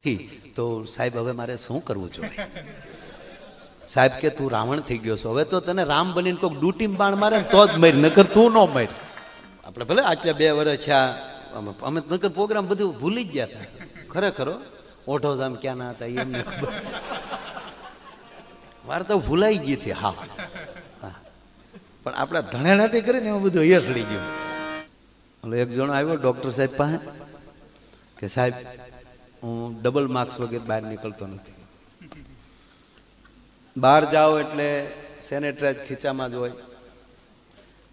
તો સાહેબ હવે મારે શું કરવું જોઈએ? સાહેબ કે તું રાવણ થઈ ગયો છો, હવે તો તને રામ બનીને કોઈક ડૂટીમ બાણ મારે ને તો જ મારી, નકર તું ન મારી. આપણે ભલે આટલા 2 વર્ષ થયા, અમે નકર પ્રોગ્રામ બધું ભૂલી જ ગયા હતા. ખરેખર ઓઢો જામ ક્યાં ના હતા એમને ખબર, વાર્તા ભૂલાઈ ગઈ હતી. હા પણ આપણા ધણેલાટી કરીને એમાં બધું યશ લઈ ગયું. એટલે એક જણો આવ્યો ડૉક્ટર સાહેબ પાસે કે સાહેબ હું ડબલ માર્ક્સ વગેરે બહાર નીકળતો નથી. બહાર જાઓ એટલે સેનેટાઈઝ ખીચામાં જ હોય,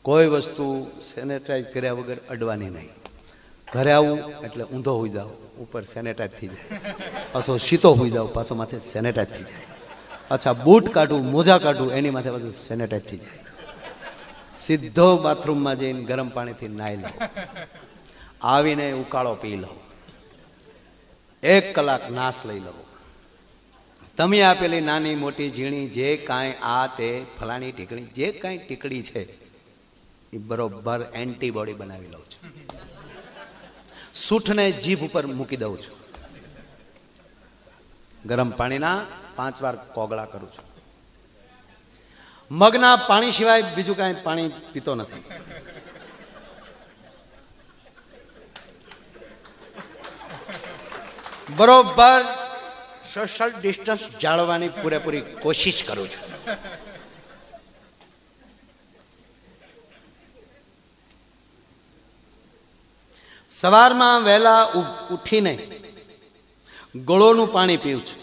કોઈ વસ્તુ સેનેટાઈઝ કર્યા વગર અડવાની નહીં. ઘરે આવું એટલે ઊંધો હોઈ જાઓ, ઉપર સેનેટાઈઝ થઈ જાય, પાછો સીતો હોઈ જાઓ, પાછો માથે સેનેટાઈઝ થઈ જાય. અચ્છા બૂટ કાઢું, મોજા કાઢું, એની માથે બધું સેનેટાઈઝ થઈ જાય. સીધો બાથરૂમમાં જઈને ગરમ પાણીથી નાહી લઉં, આવીને ઉકાળો પી લઉં, 1 કલાક નાશ લઈ લઉં. તમે આપેલી નાની મોટી ઝીણી જે કાંઈ આ તે ફલાણી ટીકડી જે કાંઈ ટીકડી છે એ બરોબર એન્ટીબોડી બનાવી લઉં છું. સૂંઠને જીભ ઉપર મૂકી દઉં છું, ગરમ પાણીના 5 વાર કોગળા કરું છું. મગના પાણી સિવાય બીજું કાંઈ પાણી પીતો નથી. બરોબર સોશિયલ ડિસ્ટન્સ જાળવવાની પૂરેપૂરી કોશિશ કરું છું. સવારમાં વહેલા ઉઠીને ગળોનું પાણી પીવું છું.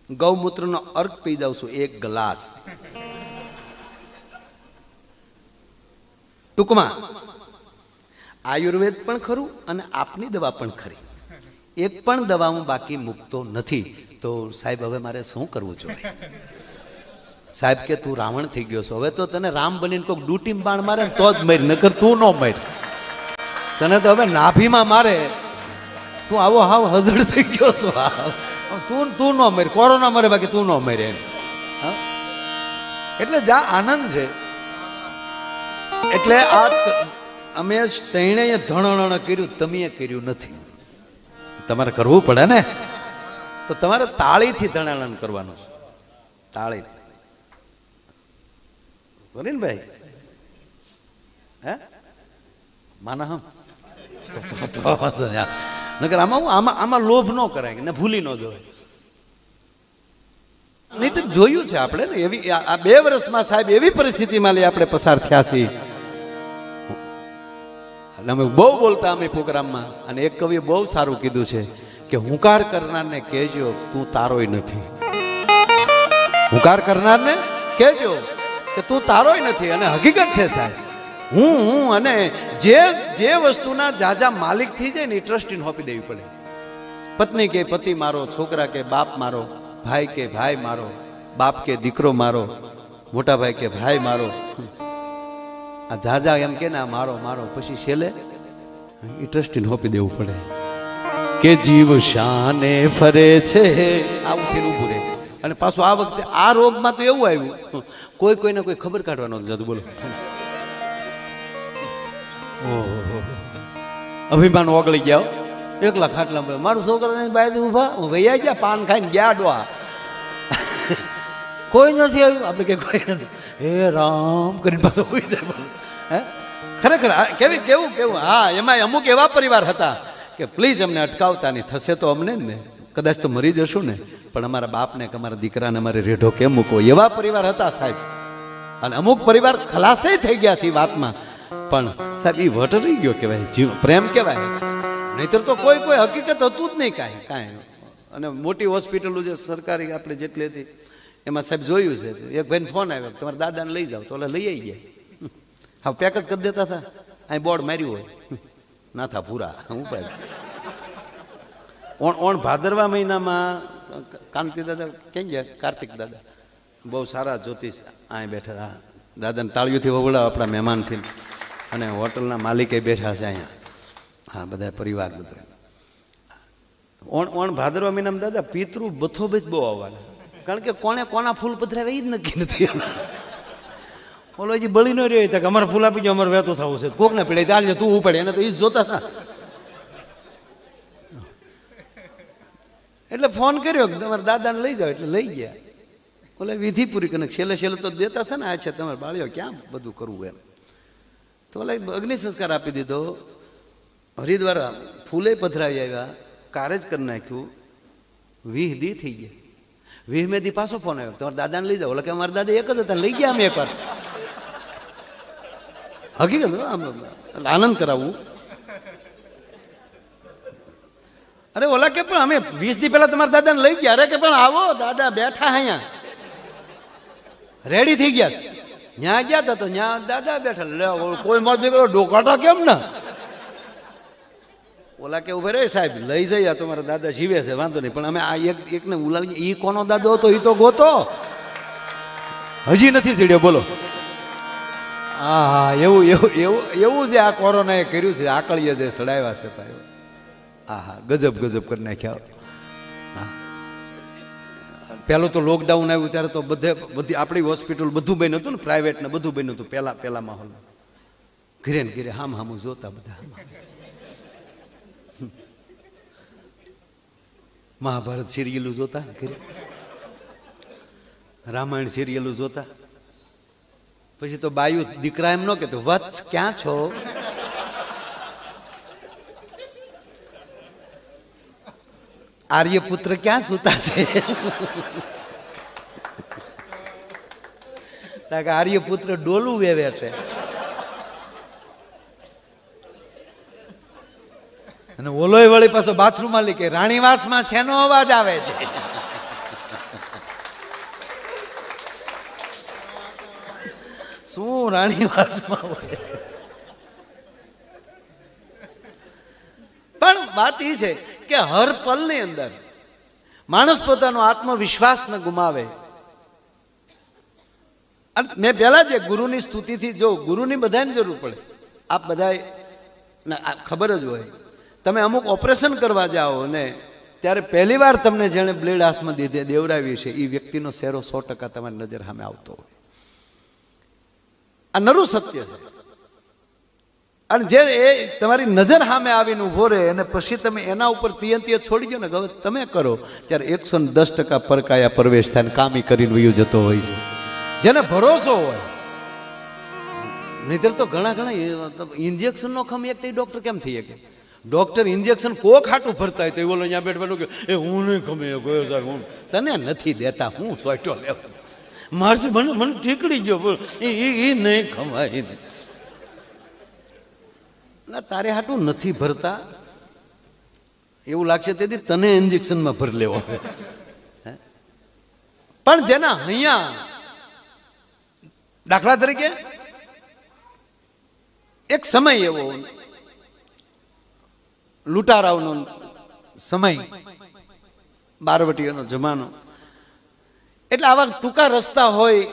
ગૌમૂત્રનો અર્ક પી જાઉં છું 1 ગ્લાસ. ટૂંકમાં આયુર્વેદ પણ ખરું અને આપની દવા પણ ખરી, એક પણ દવા હું બાકી મૂકતો નથી. તો સાહેબ હવે મારે શું કરવું જોઈએ? સાહેબ કે તું રાવણ થઈ ગયો છો, હવે તો તને રામ બનીને કોઈક ડૂટીમ બાણ મારે ને તો જ મારી, નકર તું ન મારી. તને તો હવે નાભીમાં મારે, તું આવો હાવ હજડ થઈ ગયો છો. તું ન મારી, કોરોના મરે બાકી તું ન મારે એમ. એટલે જા આનંદ છે. એટલે આ અમે ત્રણેય ધણણ કર્યું, તમે કર્યું નથી. તમારે કરવું પડે ને, તો તમારે તાળીથી ધણાલન કરવાનું છે. તાળી કરીને ભાઈ, હે માના હમ નકર આમાં લોભ ન કરાય ને ભૂલી ન જોવાય. નહીં તો જોયું છે આપણે ને એવી આ 2 વર્ષમાં સાહેબ એવી પરિસ્થિતિમાં લઈ આપણે પસાર થયા છીએ. અમે બહુ બોલતા અમે પ્રોગ્રામમાં, અને એક કવિએ બહુ સારું કીધું છે કે હુંકાર કરનારને કહેજો તું તારોય નથી. હુંકાર કરનારને કહેજો કે તું તારોય નથી. અને હકીકત છે સાહેબ, હું અને જે વસ્તુના જાજા માલિક થઈ જાય ને એ ટ્રસ્ટીને સોંપી દેવી પડે. પત્ની કે પતિ મારો, છોકરા કે બાપ મારો, ભાઈ કે ભાઈ મારો, બાપ કે દીકરો મારો, મોટા ભાઈ કે ભાઈ મારો. આ જાજા એમ કે ના મારો મારો, પછી છેલ્લે એ ટ્રસ્ટીને સોંપી દેવું પડે કે જીવ શાને ફરે છે. આવું થઈને ઊભું રહે. અને પાછું આ વખતે આ રોગમાં તો એવું આવ્યું, કોઈને કોઈ ખબર કાઢવાનો જતું. બોલો, અભિમાન ઓગળી ગયા. 1 લાખ ખાટલા મારું છોકરા બાય ઉભા વૈયા ગયા, પાન ખાઈને ગયા ડોહા. કોઈ નથી આવ્યું. આપણે કે કોઈ નથી. હે રામ કરીને પાછો હોઈ જાય. હે ખરેખર કેવું હા, એમાં અમુક એવા પરિવાર હતા કે પ્લીઝ અમને અટકાવતા નહીં, થશે તો અમને જ ને, કદાચ તો મરી જશું ને, પણ અમારા બાપને કે અમારા દીકરાને અમારે રેઢો કેમ મૂકો, એવા પરિવાર હતા સાહેબ. અને અમુક પરિવાર ખલાસે થઈ ગયા છે એ વાતમાં, પણ સાહેબ એ વટ રહી ગયો કહેવાય, જીવ પ્રેમ કહેવાય. નહીતર તો કોઈ હકીકત હતું જ નહીં કાંઈ. અને મોટી હોસ્પિટલો જે સરકારી આપણે જેટલી હતી એમાં સાહેબ જોયું છે, એક ભાઈને ફોન આવ્યો તમારા દાદાને લઈ જાઓ, તો ઓલા લઈ આવી જાય. હા પેક જ કરી દેતા હતા. અહીં બોર્ડ માર્યું હોય ના થા પૂરા ઉપાય. ઓણ ભાદરવા મહિનામાં કાંતિ દાદા ક્યાં ગયા, કાર્તિક દાદા બહુ સારા જ્યોતિષ અહીં બેઠા. હા દાદાને તાળીઓથી વવડાવ આપણા મહેમાનથી, અને હોટલના માલિકે બેઠા છે અહીંયા. હા બધા પરિવાર બધો. ઓણ ભાદરવા મહિનામાં દાદા પિતૃ બથોબેજ બહુ આવવાના, કારણ કે કોને કોના ફૂલ પધરાવે એ જ નક્કી નથી. બોલો હજી બળી ન રહ્યો તો અમારે ફૂલ આપી જાઓ, અમારે વહેતું થવું છે, કોકને પીડે ચાલજો તું ઉપાડે, એને તો એ જ જોતા હતા. એટલે ફોન કર્યો કે તમારા દાદાને લઈ જાઓ, એટલે લઈ ગયા. ઓલે વિધિ પૂરી કરીને છેલ્લે છેલ્લે તો દેતા હતા ને, આ છે તમારે બાળીઓ ક્યાં બધું કરવું એમ. તો ઓલે અગ્નિ સંસ્કાર આપી દીધો. હરિદ્વાર ફૂલે પધરાવી આવ્યા, કારેજ કરી નાખ્યું. 20 દી થઈ ગયા. 20મે દી પાછો ફોન આવ્યો, તમારા દાદાને લઈ જાઓ. ઓલે કે અમારા દાદા એક જ હતા, લઈ ગયા અમે એકવાર. હકીકત આનંદ કરાવવું. અરે ઓલા કે પણ અમે 20 દી પહેલા તમારા દાદાને લઈ ગયા. અરે કે પણ આવો, દાદા બેઠા અહીંયા રેડી થઈ ગયા. ત્યાં ગયા હતા તો ત્યાં દાદા બેઠા. લે કોઈ મત નીકળો ડોકાટા કેમ ને. ઓલા કે ઉભે રે સાહેબ, લઈ જઈએ તમારા દાદા જીવે છે, વાંધો નહીં, પણ અમે આ એકને ઉલાડી. ઈ કોનો દાદો હતો એ તો ગોતો, હજી નથી ચડ્યો. બોલો. હા હા, એવું એવું એવું એવું જે આ કોરોનાએ કર્યું છે, આકળીએ જે સડાવ્યા છે ભાઈ. હા હા, ગજબ ગજબ કરી નાખ્યા. હા, પહેલું તો લોકડાઉન આવ્યું ત્યારે તો બધી આપણી હોસ્પિટલ બધું બન્યું હતું ને, પ્રાઇવેટ ને બધું બન્યું હતું. પહેલા માહોલ ઘરે ને ઘરે હામું જોતા બધા. મહાભારત સિરિયલું જોતા ઘરે, રામાયણ સિરિયલું જોતા. પછી તો બાયુ દીકરા એમ ન કહેતો, વત્સ ક્યાં છો? આર્યપુત્ર ક્યાં સૂતા છે? આર્યપુત્ર ડોલું વેવે છે. અને ઓલોય વળી પાછો બાથરૂમમાં લી કે રાણીવાસમાં શેનો અવાજ આવે છે? શું રાણીવાસમાં હોય? પણ વાત એ છે કે હર પલની અંદર માણસ પોતાનો આત્મવિશ્વાસ ન ગુમાવે. મેં પહેલા જે ગુરુની સ્તુતિથી, જો ગુરુની બધાને જરૂર પડે, આપ બધા ખબર જ હોય. તમે અમુક ઓપરેશન કરવા જાઓ ને ત્યારે પહેલી વાર તમને જેણે બ્લેડ હાથમાં દેવરાવી છે એ વ્યક્તિનો ચહેરો 100% તમારી નજર સામે આવતો હોય. આ નરું સત્ય છે. અને જે એ તમારી નજર સામે આવીને ઉભો રહે અને પછી તમે એના ઉપર તિયંતિય છોડી દો ને, હવે તમે કરો, ત્યારે 110% પરકાયા પ્રવેશ થાય ને કામી કરીને વયું જતો હોય છે, જેને ભરોસો હોય. નહીતર તો ઘણા ઇન્જેક્શનનો ખમ એક તો ડોક્ટર કેમ થઈ શકે? ડોક્ટર ઇન્જેક્શન કોક હાટું ભરતા હોય તો બોલો અહીંયા બેઠવાનું કે એ હું નહીં ખમે ગયો સાહેબ, હું તને નથી દેતા, હું સોયટો લેવ મારથી મને ઠીકડી ગયો, બોલ એ નહીં ખમાય ના, તારે હાટું નથી ભરતા. એવું લાગશે તેથી તને ઇન્જેક્શનમાં ભરી લેવો છે. પણ જેના અહીંયા દાખલા તરીકે એક સમય એવો લૂંટારાઓનો સમય, બારવટીઓનો જમાનો, એટલે આવા ટૂંકા રસ્તા હોય,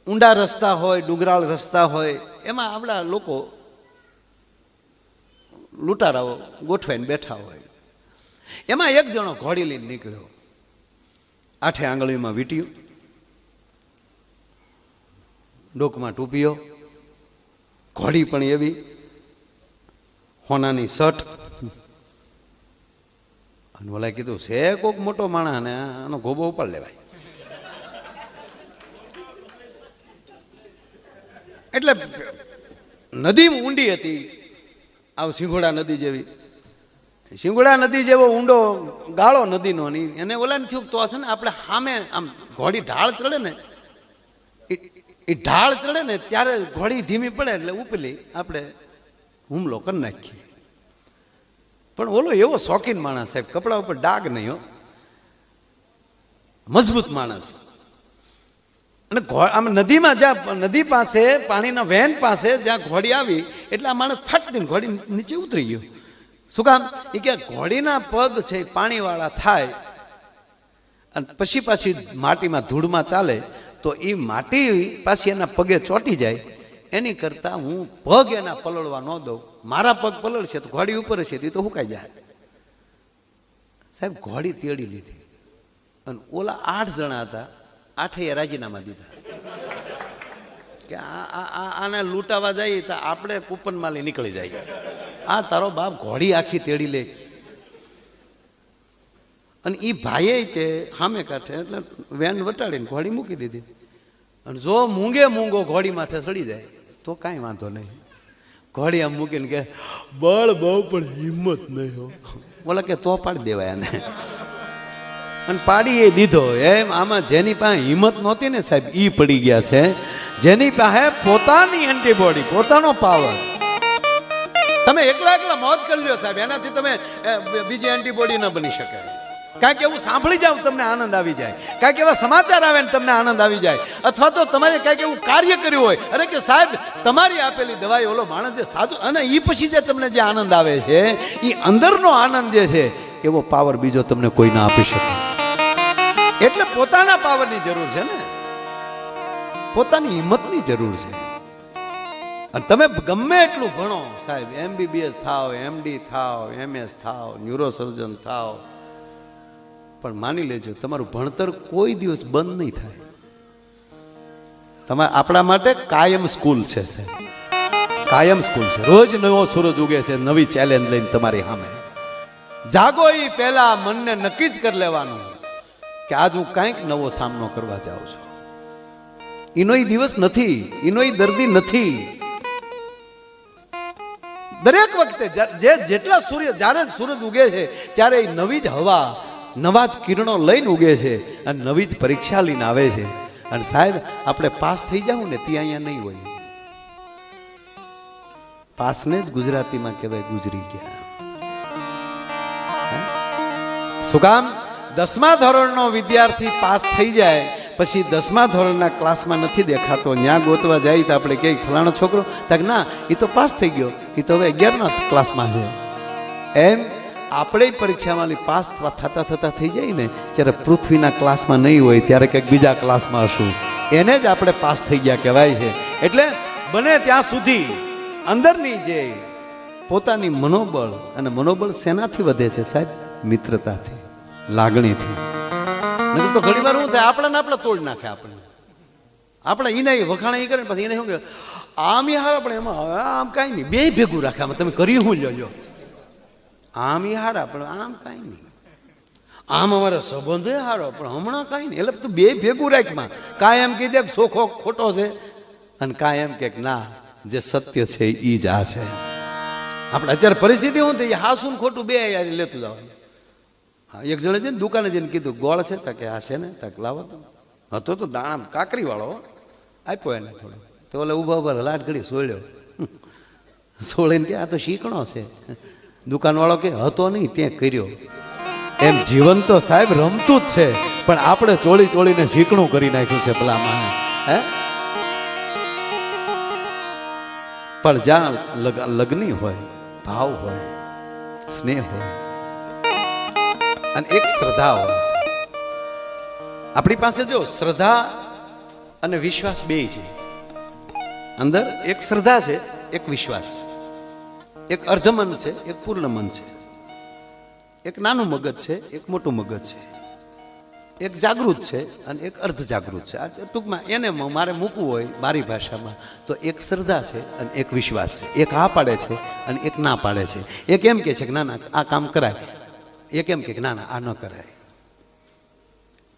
ઊંડા રસ્તા હોય, ડુંગરાળ રસ્તા હોય, એમાં આપણા લોકો લૂંટારાઓ ગોઠવાઈને બેઠા હોય. એમાં એક જણો ઘોડી લઈને નીકળ્યો, 8 આંગળીમાં વીંટ્યું, ડોકમાં ટૂપિયો, ઘોડી પણ એવી, હોનાની શર્ટ. અને ઓલા કીધું છે કોક મોટો માણસ ને આનો ગોબો ઉપાડ લેવાય. એટલે નદી ઊંડી હતી, આવ સિંઘોડા નદી જેવી, સિંઘોડા નદી જેવો ઊંડો ગાળો નદીનો. એને ઓલાને થયું તો છે ને આપણે સામે આમ ઘોડી ઢાળ ચડે ને, એ ઢાળ ચડે ને ત્યારે ઘોડી ધીમી પડે એટલે ઉપલી આપણે હુમલો કરી નાખીએ. પણ ઓલો એવો શોખીન માણસ સાહેબ, કપડા ઉપર ડાઘ નહીં હો, મજબૂત માણસ. અને આમ નદીમાં જ્યાં નદી પાસે પાણીના વેન પાસે જ્યાં ઘોડી આવી એટલે આ માણસ ફટ દઈને ઘોડી નીચે ઉતરી ગયો. શું કામ? એ કે ઘોડીના પગ છે પાણીવાળા થાય અને પછી પાછી માટીમાં ધૂળમાં ચાલે તો એ માટી પાછી એના પગે ચોંટી જાય, એની કરતાં હું પગ એના પલળવા ન દઉં. મારા પગ પલળશે તો ઘોડી ઉપર છે એ તો હુકાઈ જાય. સાહેબ ઘોડી તેડી લીધી અને ઓલા 8 જણા હતા, 8એ રાજીનામા દીધા કે આને લૂંટાવા જાય તો આપણે કૂપનમાં લઈ નીકળી જાય. આ તારો બાપ ઘોડી આખી તેડી લે, અને એ ભાઈએ તે સામે કાંઠે એટલે વેન વટાડીને ઘોડી મૂકી દીધી. અને જો મૂંગો ઘોડી માથે ચડી જાય તો કાંઈ વાંધો નહીં. ઘોડી આમ મૂકીને કે બળ બહુ પણ હિંમત નહીં હો, બોલે કે તો પાડી દેવાય એને. અને પાડી એ દીધો. એમ આમાં જેની પાસે હિંમત નહોતી ને સાહેબ એ પડી ગયા છે. જેની પાસે પોતાની એન્ટીબોડી, પોતાનો પાવર. તમે એકલા મોજ કરી લ્યો સાહેબ, એનાથી તમે બીજી એન્ટીબોડી ન બની શકે. કાંઈક એવું સાંભળી જાવ તમને આનંદ આવી જાય, કાંઈક એવા સમાચાર આવે ને તમને આનંદ આવી જાય, અથવા તો તમારે કાંઈક એવું કાર્ય કર્યું હોય, અરે કે સાહેબ તમારી આપેલી દવાઈ ઓલો માણસ જે સાધુ, અને એ પછી જે તમને જે આનંદ આવે છે એ અંદરનો આનંદ જે છે એવો પાવર બીજો તમને કોઈ ના આપી શકે. એટલે પોતાના પાવરની જરૂર છે ને, પોતાની હિંમતની જરૂર છે. અને તમે ગમે એટલું ભણો સાહેબ, MBBS થાવ, MD થાવ, MS થાવ, ન્યુરોસર્જન થાવ, પણ માની લેજો તમારું ભણતર કોઈ દિવસ બંધ નહીં થાય. તમારે આપણા માટે કાયમ સ્કૂલ છે સાહેબ, કાયમ સ્કૂલ છે. રોજ નવો સૂરજ ઉગે છે નવી ચેલેન્જ લઈને તમારી સામે. જાગો એ પહેલા મનને નક્કી જ કરી લેવાનું કે આજ હું કંઈક નવો સામનો કરવા જાઉં છું. એનો એ દિવસ નથી, એનો એ દર્દી નથી. દરેક વખતે જેટલા સૂર્ય, જ્યારે સૂરજ ઉગે છે ત્યારે એ નવી જ હવા, નવા જ કિરણો લઈને ઉગે છે અને નવી જ પરીક્ષા લઈને આવે છે. અને સાહેબ આપણે પાસ થઈ જાવ ને ત્યાં અહીંયા નહીં હોય. પાસને જ ગુજરાતીમાં કહેવાય ગુજરી ગયા. શું કામ? 10મા ધોરણનો વિદ્યાર્થી પાસ થઈ જાય પછી 10મા ધોરણના ક્લાસમાં નથી દેખાતો, ત્યાં ગોતવા જાય તો આપણે કઈ ફલાણો છોકરો, તક ના એ તો પાસ થઈ ગયો, એ તો હવે 11મા ક્લાસમાં છે. એમ આપણે પરીક્ષામાં પાસ થતા થઈ જાય ને ત્યારે પૃથ્વીના ક્લાસમાં નહીં હોય, ત્યારે કંઈક બીજા ક્લાસમાં હશું, એને જ આપણે પાસ થઈ ગયા કહેવાય છે. એટલે બને ત્યાં સુધી અંદરની જે પોતાની મનોબળ, અને મનોબળ શેનાથી વધે છે સાહેબ? મિત્રતાથી, લાગણીથી. નકર તો ઘણી વાર શું થાય, આપણે તોડ નાખે. આપણે એને વખાણ એ કરે પછી એને શું કે આમ યાર આપણે એમાં આમ કાંઈ નહીં, બે ભેગું રાખે. આમાં તમે કરી શું લ્યો? આમ એ હારા પણ આમ કાંઈ નહીં, આમ અમારો સંબંધ હારો પણ હમણાં કાંઈ નહીં. એટલે તું બે ભેગું રાખમાં, કાંઈ એમ કહી દે કે સોખો ખોટો છે, અને કાંઈ એમ કે ના જે સત્ય છે એ જ આ છે. આપણે અત્યારે પરિસ્થિતિ શું થઈ, હાસું ખોટું બે યાર લેતું જવાનું. હા, એક જણે જઈને દુકાને જઈને કીધું ગોળ છે તકે આ છે ને, તક લાવો. હતો તો દાણા કાકરી વાળો આપ્યો એને થોડો, તો ઓલે ઉભા લાટ ઘડી સોળ્યો. સોળીને કે આ તો શીકણો છે. દુકાનવાળો કે હતો નહીં ત્યાં કર્યો. એમ જીવન તો સાહેબ રમતું જ છે, પણ આપણે ચોળીને શીકણું કરી નાખ્યું છે પેલા માને. હે પણ જ્યાં લગ્ની હોય, ભાવ હોય, સ્નેહ હોય અને એક શ્રદ્ધા હોય. આપણી પાસે જો શ્રદ્ધા અને વિશ્વાસ બે છે. અંદર એક શ્રદ્ધા છે, એક વિશ્વાસ. એક અર્ધમન છે, એક પૂર્ણ મન છે. એક નાનું મગજ છે, એક મોટું મગજ છે. એક જાગૃત છે અને એક અર્ધ જાગૃત છે. આ ટૂંકમાં એને મારે મૂકવું હોય મારી ભાષામાં તો એક શ્રદ્ધા છે અને એક વિશ્વાસ છે. એક હા પાડે છે અને એક ના પાડે છે. એક એમ કે છે કે ના ના આ કામ કરાય, એક એમ કે ના ના આ ન કરાય.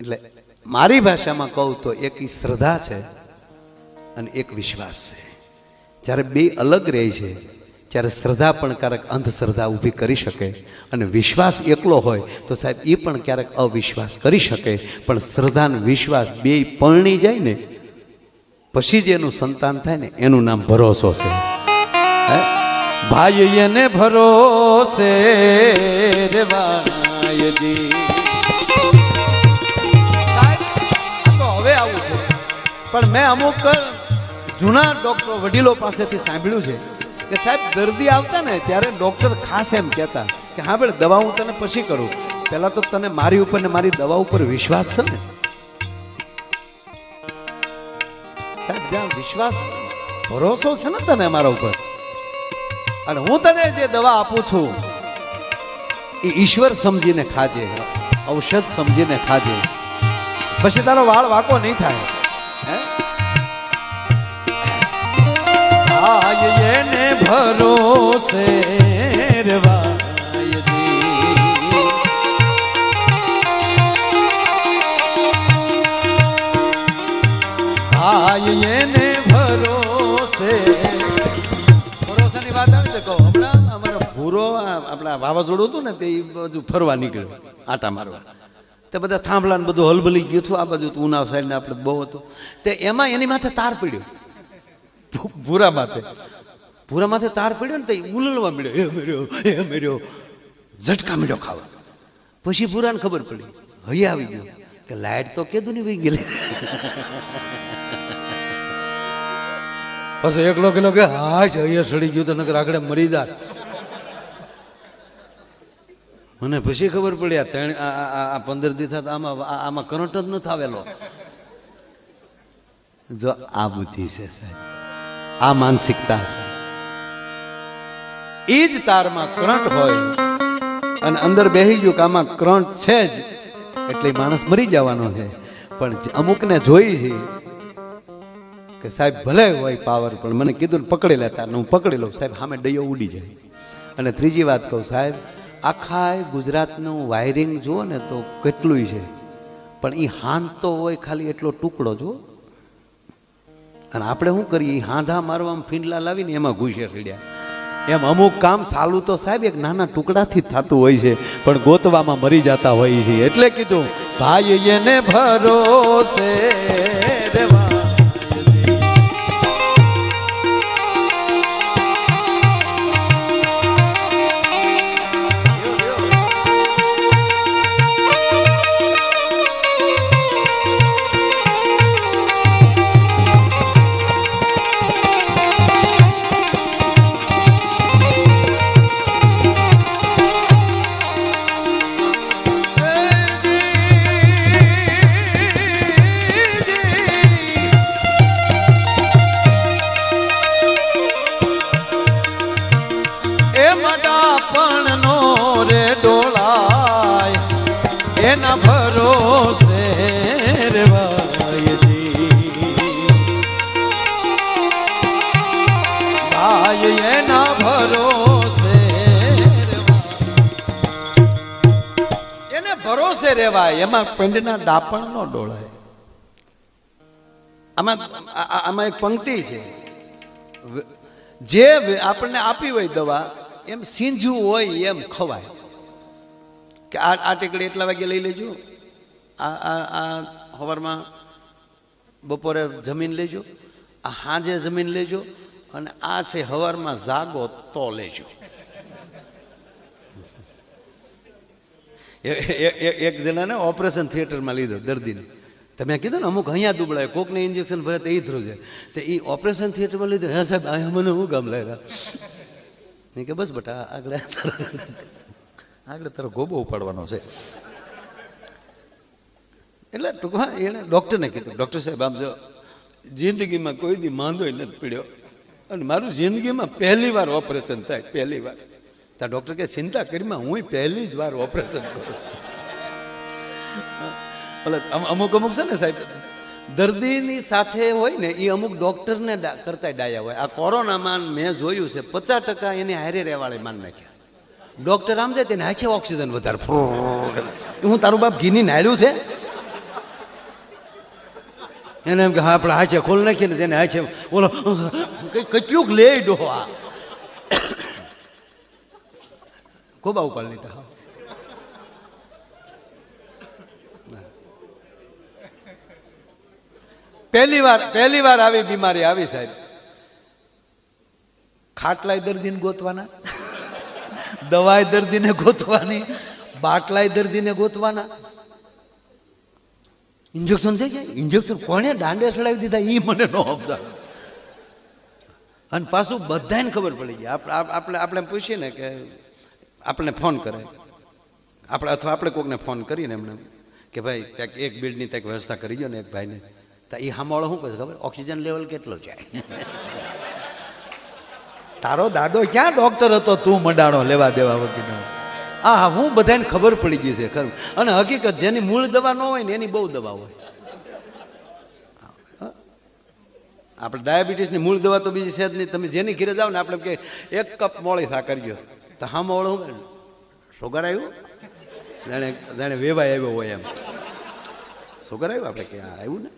એટલે મારી ભાષામાં કહું તો એક શ્રદ્ધા છે અને એક વિશ્વાસ છે. જ્યારે બે અલગ રહે છે ત્યારે શ્રદ્ધા પણ ક્યારેક અંધશ્રદ્ધા ઊભી કરી શકે, અને વિશ્વાસ એકલો હોય તો સાહેબ એ પણ ક્યારેક અવિશ્વાસ કરી શકે. પણ શ્રદ્ધા અને વિશ્વાસ બે પરણી જાય ને પછી જ એનું સંતાન થાય ને, એનું નામ ભરોસો છે. ભાઈ એને ભરોસે રે ભાઈજી. તો હવે આવું છે, પણ મેં અમુક જૂના ડોક્ટર વડીલો પાસેથી સાંભળ્યું છે કે સાહેબ દર્દી આવતા ને ત્યારે ડોક્ટર ખાસ એમ કહેતા કે હા ભાઈ દવા હું તને પછી કરું, પહેલા તો તને મારી ઉપર ને મારી દવા ઉપર વિશ્વાસ છે ને. સાહેબ જ્યાં વિશ્વાસ ભરોસો છે ને તને મારા ઉપર, અને હું તને જે દવા આપું છું એ ઈશ્વર સમજીને ખાજે, ઔષધ સમજીને ખાજે, પછી તારો વાળ વાકો નહીં થાય. એને ભરોસે રવાયજી વાવાઝોડું હતું ને તે બધું ફરવા નીકળ્યું આટા મારવા, તે બધા થાંભલા ને બધું હલબલી ગયું હતું. આ બાજુ ઉનાવ સાઈડ ને આપણે બહુ હતું, તે એમાં એની માથે તાર પડ્યો, ભૂરા માથે તાર પડ્યો ને તે ઉલળવા મળ્યો, એ મેર્યો ઝટકા મળ્યો ખાવા. પછી ભૂરાને ખબર પડી, હૈયા આવી ગયો કે લાઈટ તો કેદું નહીં વહી ગયેલી. પછી એકલો કેલો કે હાશ હૈયા સડી ગયું તો નકર આગળ મરી જા. મને પછી ખબર પડી આ 15 દિવસ આમાં કરંટ જ નથી આવેલો. જો આ બુદ્ધિ છે સાહેબ, આ માનસિકતા છે. એ જ તારમાં કરંટ હોય અને અંદર બેસી ગયું કે આમાં કરંટ છે જ, એટલે માણસ મરી જવાનો છે. પણ અમુકને જોઈ છે કે સાહેબ ભલે હોય પાવર, પણ મને કીધું પકડી લેતા, હું પકડી લઉં સાહેબ, સામે ડૈયો ઉડી જાય. અને ત્રીજી વાત કહું સાહેબ, આખા ગુજરાતનું વાયરિંગ જુઓ ને તો કેટલું છે, પણ એ હાંધ તો હોય ખાલી એટલો ટુકડો જુઓ. અને આપણે શું કરીએ, હાંધા મારવામાં ફીંડલા લાવીને એમાં ઘૂસે ચડ્યા. એમ અમુક કામ સાલું તો સાહેબ એક નાના ટુકડાથી થતું હોય છે, પણ ગોતવામાં મરી જતા હોય છે. એટલે કીધું ભાઈ એને ભરોસે રેવા. એના ભરોસે રેવાયજી, ભાઈ એના ભરોસે એને ભરોસે રેવાય. એમાં પેંડના ડાપણ નો ડોળાય. આમાં એક પંક્તિ છે, જે આપણને આપી હોય દવા એમ સીંજવું હોય એમ ખવાય. કે આ ટેકડી એટલા વાગે લઈ લેજો, આ સવારમાં બપોરે જમીન લેજો, આ સાંજે જમીન લેજો, અને આ છે સવારમાં જાગો તો લેજો. એક જણાને ઓપરેશન થિયેટરમાં લીધો દર્દીને. તમે કીધું ને અમુક અહીંયા દુબળાય, કોકને ઇન્જેક્શન ભરે તો એ થ્રુ છે, તો એ ઓપરેશન થિયેટરમાં લીધો. હા સાહેબ અહીંયા મને હું કામ લાગ્યા? નહીં કે બસ બેટા આગળ તારો ગોબો ઉપાડવાનો છે. એટલે ટૂંકમાં એણે ડૉક્ટરને કીધું, ડૉક્ટર સાહેબ આમ જો જિંદગીમાં કોઈ દી માંદો નથી પડ્યો, અને મારું જિંદગીમાં પહેલી વાર ઓપરેશન થાય, પહેલી વાર. ત્યાં ડૉક્ટર કે ચિંતા કરીમાં હું પહેલી જ વાર ઓપરેશન કરું. એટલે અમુક છે ને સાહેબ, દર્દીની સાથે હોય ને એ અમુક ડૉક્ટરને કરતા ડાયા હોય. આ કોરોનામાં મેં જોયું છે 50% એની હારે રહેવાળે માન નાખ્યા. ડોક્ટર આમ જાય તેને હાચે ઓક્સિજન વધારે. હું તારું બાપ ઘીની નાયલું છે એને એમ કે હા આપણે હાચે ખોલ નાખીએ ને તેને હાચે બોલો કેટલુંક લે ડોહા કોબા ઉપાડ લીધા. પહેલી વાર આવી બીમારી આવી સાહેબ, ખાટલાય દર્દીને ગોતવાના, દવાય દર્દીને ગોતવાની, બાટલાય દર્દીને ગોતવાના. ઇન્જેક્શન છે કે ઇન્જેક્શન કોને દાંડે ચડાવી દીધા એ મને ન સમજાય. અને પાછું બધાને ખબર પડી ગઈ. આપણે પૂછીએ ને કે આપણને ફોન કરે આપણે, અથવા આપણે કોકને ફોન કરીને એમને કે ભાઈ ત્યાં એક બેડની ત્યાં વ્યવસ્થા કરી ગયો ને એક ભાઈને, તો એ સાંભળો શું કહે ખબર? ઓક્સિજન લેવલ કેટલો જાય? તારો દાદો ક્યાં ડોક્ટર હતો, તું મંડાણો લેવા દેવા વગર. હા હું બધાને ખબર પડી ગઈ છે ખરું. અને હકીકત જેની મૂળ દવા ન હોય ને એની બહુ દવા હોય. આપણે ડાયાબિટીસની મૂળ દવા તો બીજી છે જ નહીં. તમે જેની ઘરે જાઓ ને આપણે કે 1 કપ મોળી સા કરજો, તો હા મોળું સુગર આવ્યું, જાણે વેવાય આવ્યો હોય એમ. સુગર આવ્યું આપણે કે હા આવ્યું ને.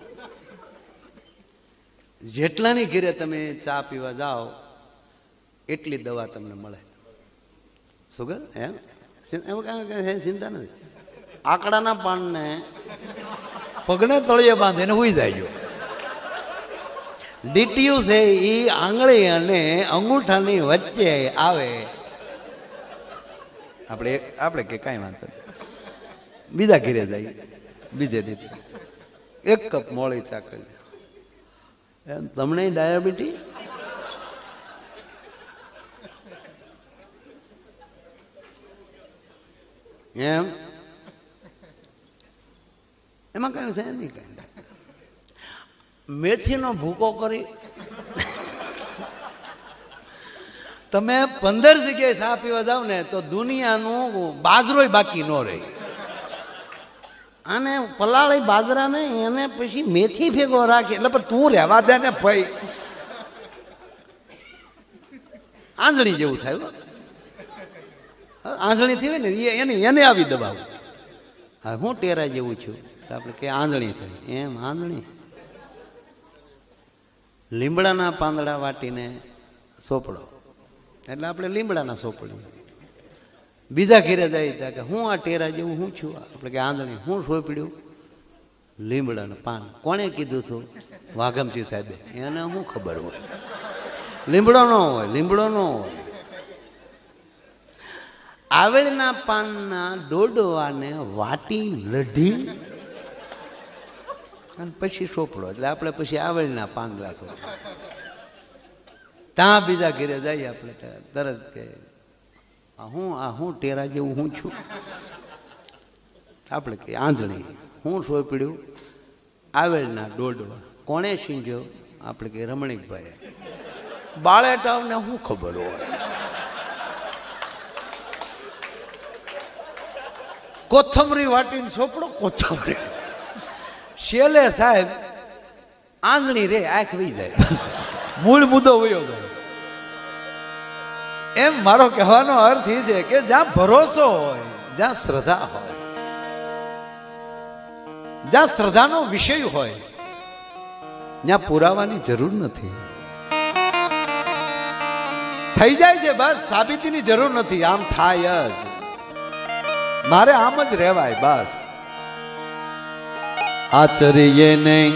જેટલાની ઘરે તમે ચા પીવા જાઓ એટલી દવા તમને મળે. સુગર એમ એમ કાંઈ ચિંતા નથી. આકડાના પાનને પગને તળિયે બાંધીને હુઈ જાય. ડીટીયુ છે એ આંગળી અને અંગૂઠાની વચ્ચે આવે. આપણે કે કાંઈ વાંધો નહીં, બીજા ઘીરે જાય, બીજે દીધી એક કપ મોળી ચા કરી. એમ તમને ડાયાબિટીસ? એમ એમાં કઈ છે નહીં. કઈ મેથીનો ભૂકો કરી તમે 15 જગ્યાએ ચા પીવા જાવ ને તો દુનિયાનું બાજરોય બાકી ન રહે. અને પલાળી બાજરાને એને પછી મેથી ભેગો રાખી એટલે પણ તું રહેવા દે ને ભાઈ, આંધળી જેવું થાય. આંધળી થઈ ને એને આવી દબાવ. હા હું ટેરા જેવું છું તો આપણે કે આંધળી થઈ. એમ આંધળી લીમડાના પાંદડા વાટીને સોપડો એટલે આપણે લીમડાના સોપડી. બીજા ઘેરે જાય કે હું આ ટેરા જેવું હું છું, આપણે કે આંધળી. હું સોપડ્યું લીમડાનું પાન. કોણે કીધું હતું? વાઘમસિંહ સાહેબે. એને શું ખબર હોય? લીમડો ન હોય, લીમડો ન હોય. આવેળના પાનના ડોડવાને વાટી લઢી અને પછી સોપડો એટલે આપણે પછી આવેળના પાંદડા સોપડો. ત્યાં બીજા ઘેરે જઈએ આપણે તરત કે હું ટેરા જેવું હું છું, આપણે કે આંધળી. હું સોપડ્યું આવેળના ડોડવા. કોણે સીંજ્યો? આપણે કે રમણીકભાઈ. બાળેટાવને શું ખબર હોય? કોથમરી વાટીને સોપડો. કોથમરી શેલે સાહેબ આંધળી રે આંખ વહી જાય, મૂળ મુદ્દો વયો જાય. એમ મારો કહેવાનો અર્થ એ છે કે જ્યાં ભરોસો હોય, જ્યાં શ્રદ્ધા હોય, જ્યાં શ્રદ્ધાનો વિષય હોય ત્યાં પુરાવાની જરૂર નથી. થઈ જાય છે બસ, સાબિતીની જરૂર નથી. આમ થાય જ, મારે આમ જ રહેવાય બસ. આચરીએ નહીં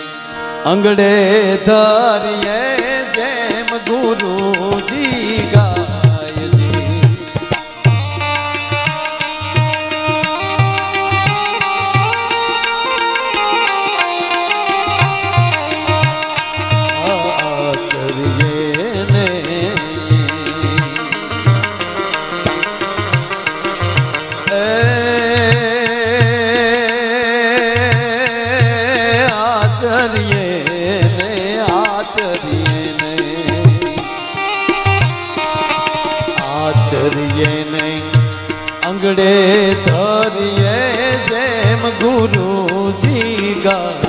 અંગડે ધરીએ જેમ ગુરુજી ગાયજી. આચરીએ નહીં આચરીએ નહીં અંગડે ધરીએ જેમ ગુરુજી ગા.